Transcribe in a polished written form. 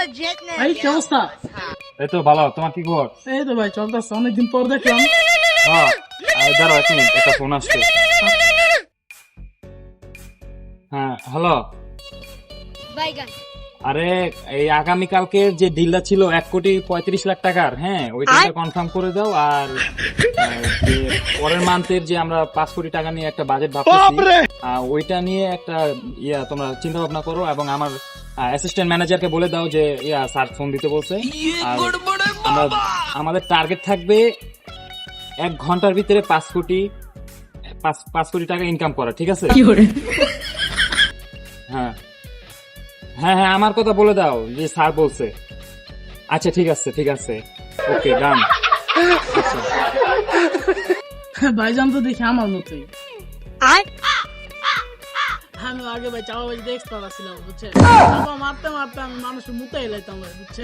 এই কি অবস্থা? এই তো ভালো, তোমার কি খবর? এই তো ভাই চলতেছে, অনেকদিন পর দেখলাম। হ্যাঁ, দাঁড়াও এক মিনিট, একটা ফোন আসছে। হ্যাঁ হ্যালো, আরে এই আগামীকালকের যে ডিলটা ছিল 1,35,00,000 টাকার, হ্যাঁ ওইটা কনফার্ম করে দাও। আর যে পরের মান্থের যে আমরা 5 কোটি টাকা নিয়ে একটা বাজেট ভাবতেছি, ওইটা নিয়ে একটা তোমরা চিন্তা ভাবনা করো, এবং আমার অ্যাসিস্ট্যান্ট ম্যানেজারকে বলে দাও যে স্যার ফোন দিতে বলছে। আর আমাদের টার্গেট থাকবে 1 ঘন্টার ভিতরে 5 কোটি টাকা ইনকাম করা, ঠিক আছে? হ্যাঁ হ্যাঁ হ্যাঁ, আমার কথা বলে দাও যে স্যার বলছে। আচ্ছা ঠিক আছে ঠিক আছে, ওকে ডান। আচ্ছা ভাইজান তো দেখি আমার মতোই। আমি আগে ভাই চাওয়া বাজি দেখতে পারছিলাম, বুঝছে? মারতে মারতে আমি মানুষের মুতাই লাইতাম, বুঝছে?